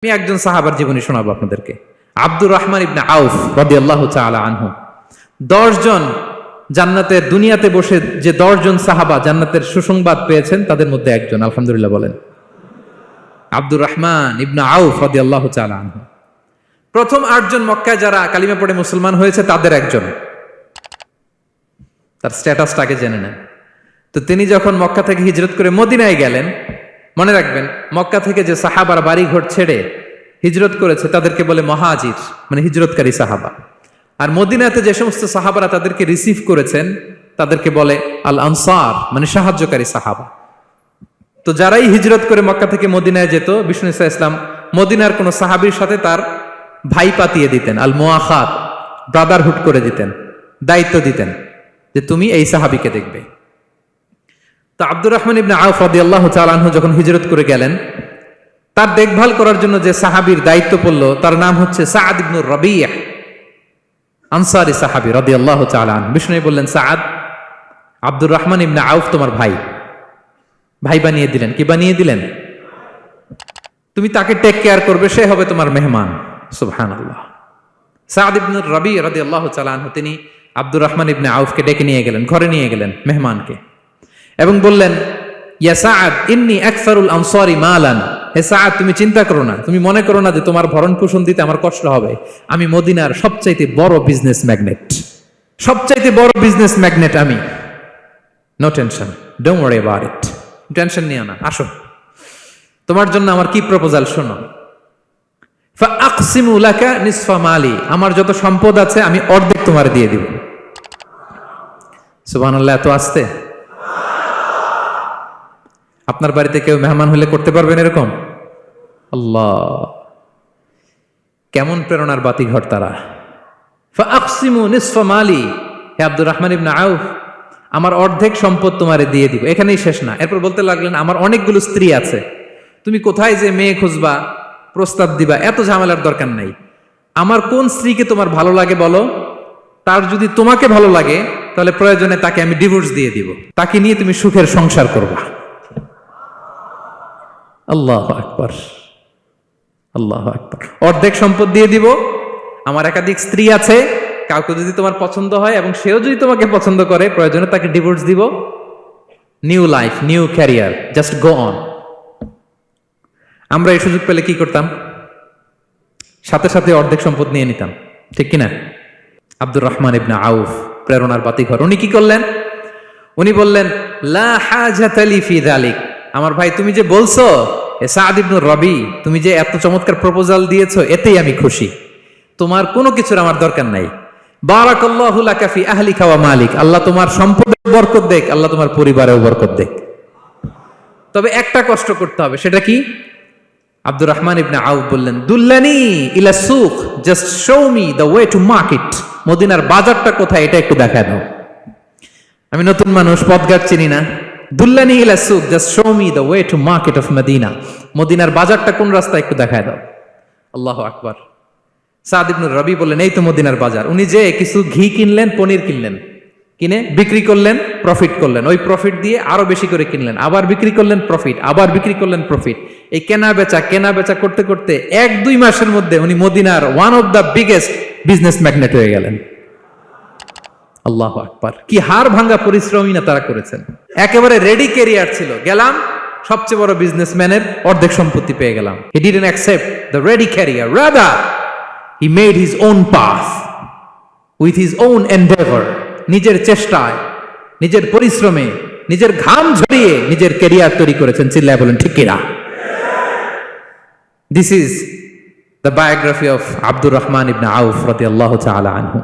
আমি একজন সাহাবার জীবনী শোনাবো আপনাদেরকে। আব্দুর রহমান ইবনে আউফ রাদিয়াল্লাহু তাআলা আনহু। 10 জন জান্নাতের দুনিয়াতে বসে যে 10 জন সাহাবা জান্নাতের সুসংবাদ পেয়েছেন তাদের মধ্যে একজন, আলহামদুলিল্লাহ বলেন। আব্দুর রহমান ইবনে আউফ রাদিয়াল্লাহু তাআলা আনহু প্রথম 8 জন মক্কায় যারা কালিমা পড়ে মুসলমান হয়েছে তাদের একজন। তার স্ট্যাটাসটাকে জেনে নেন। তো তিনি যখন মক্কা থেকে হিজরত করে মদিনায় গেলেন, মনে রাখবেন মক্কা থেকে যে সাহাবার বাড়ি ঘর ছেড়ে হিজরত করেছে তাদেরকে বলে মহাজির, মানে হিজরতকারী সাহাবা। আর মদিনাতে যে সমস্ত সাহাবারা তাদেরকে রিসিভ করেছেন তাদেরকে বলে আল আনসার, মানে সাহায্যকারী সাহাবা। তো যারাই হিজরত করে মক্কা থেকে মদিনায় যেত, বিষ্ণু ইসা ইসলাম মদিনার কোন সাহাবীর সাথে তার ভাই পাতিয়ে দিতেন, আল মুআখাত, ব্রাদারহুড করে দিতেন, দায়িত্ব দিতেন যে তুমি এই সাহাবীকে দেখবে। তো আব্দুর রহমান ইবনে আউফ রাদিয়াল্লাহু তাআলা আনহু যখন হিজরত করে গেলেন, তার দেখভাল করার জন্য যে সাহাবীর দায়িত্ব পড়ল তার নাম হচ্ছে সাআদ ইবনে রাবিয়া, আনসারী সাহাবী রাদিয়াল্লাহু তাআলা আনহু। বিষ্ণু বললেন, সাআদ, আব্দুর রহমান ইবনে আউফ তোমার ভাই, ভাই বানিয়ে দিলেন। কি বানিয়ে দিলেন? তুমি তাকে টেক কেয়ার করবে, সে হবে তোমার মেহমান। সুবহানাল্লাহ। সাআদ ইবনে রাবিয়া রাদিয়াল্লাহু তাআলা আনহু তিনি আব্দুর রহমান ইবনে আউফকে ডেকে নিয়ে গেলেন, ঘরে নিয়ে গেলেন মেহমানকে, এবং বললেন, ইয়া সাআদ ইন্নী আকসারুল আনসারি মালান। হে সাআদ, তুমি চিন্তা করো না, তুমি মনে করো না যে তোমার ভরণ পোষণ দিতে আমার কষ্ট হবে। আমি মদিনার সবচাইতে বড় বিজনেস ম্যাগনেট, সবচাইতে বড় বিজনেস ম্যাগনেট আমি। No tension, don't worry about it. Tension নিও না, আসো, তোমার জন্য আমার কি প্রপোজাল শোনো। ফাআকসিমু লাকা নিসফা মালি, আমার যত সম্পদ আছে আমি অর্ধেক তোমার দিয়ে দিব। সুবহানাল্লাহ, এত আস্তে। আপনার বাড়িতে কেউ মেহমান হলে করতে পারবেন এরকম? আল্লাহ, কেমন প্রেরণার বাতিঘর তারা। ফাআকসিমু নিসফা মালি, হে আব্দুর রহমান ইবনে আউফ, আমার অর্ধেক সম্পদ তোমারে দিয়ে দিব। এখানেই শেষ না, এরপর বলতে লাগলেন, আমার অনেকগুলো স্ত্রী আছে, তুমি কোথায় যে মেয়ে খুঁজবা, প্রস্তাব দিবা, এত ঝামেলার দরকার নাই। আমার কোন স্ত্রীকে তোমার ভালো লাগে বলো, তার যদি তোমাকে ভালো লাগে তাহলে প্রয়োজনে তাকে আমি ডিভোর্স দিয়ে দিব, তাকে নিয়ে তুমি সুখের সংসার করবা। আল্লাহু আকবার, আল্লাহু আকবার। অর্ধেক সম্পদ দিয়ে দিব, আমার একাধিক স্ত্রী আছে, কাউকে যদি তোমার পছন্দ হয় এবং সেও যদি তোমাকে পছন্দ করে প্রয়োজনে তাকে ডিভোর্স দিব। New life, new career, just go on. আমরা এই সুযোগ পেলে কি করতাম? সাথে সাথে অর্ধেক সম্পদ নিয়ে নিতাম, ঠিক কিনা? আব্দুর রহমান ইবনে আউফ প্রেরণার বাতিঘর। উনি কি করলেন? উনি বললেন, লা হাজাতা লি ফি যালিক। আমার ভাই, তুমি যে বলছো সাআদ ইবনে রবি, তুমি যে এত চমৎকার প্রপোজাল দিয়েছো, এতেই আমি খুশি। তোমার কোনো কিছুর আমার দরকার নাই। বারাকাল্লাহু লাকা ফি আহলিকা ওয়া মালিক, আল্লাহ তোমার সম্পদে বরকত দেখ, আল্লাহ তোমার পরিবারেও বরকত দেখ। তবে একটা কষ্ট করতে হবে, সেটা কি? আব্দুর রহমান ইবনে আউফ বললেন, দুল্লানি ইলা সুক, just show me the way to market. মদিনার বাজারটা কোথায় এটা একটু দেখায় দাও। আমি নতুন মানুষ, পথঘাট চিনি না। দুল্লানি ইলা সুক, just show me the way to market of Medina. মদিনার বাজারটা কোন রাস্তা একটু দেখায় দাও। আল্লাহু আকবার। সাআদ ইবনে রবি বললেন, এই তো মদিনার বাজার। উনি যে কিছু ঘি কিনলেন, পনির কিনলেন, কিনে বিক্রি করলেন, প্রফিট করলেন। ওই প্রফিট দিয়ে আরো বেশি করে কিনলেন, আবার বিক্রি করলেন, প্রফিট, আবার বিক্রি করলেন, প্রফিট। এই কেনা বেচা করতে করতে 1-2 মাসের মধ্যে উনি মদিনার one of the biggest business magnate হয়ে গেলেন। আল্লাহু আকবার। কি হাড় ভাঙ্গা পরিশ্রমই না তারা করেছেন। একেবারে রেডি ক্যারিয়ার ছিল, গেলাম সবচেয়ে বড় বিজনেসম্যানের অর্ধেক সম্পত্তি পেয়ে গেলাম। He didn't accept the ready career, rather he made his own path with his own Endeavour. নিজের চেষ্টায়, নিজের পরিশ্রমে, নিজের ঘাম ঝরিয়ে নিজের ক্যারিয়ার তৈরি করেছেন। চিল্লায় বলেন ঠিক কিনা? This is the biography of Abdur Rahman ibn Auf radiyallahu ta'ala anhu.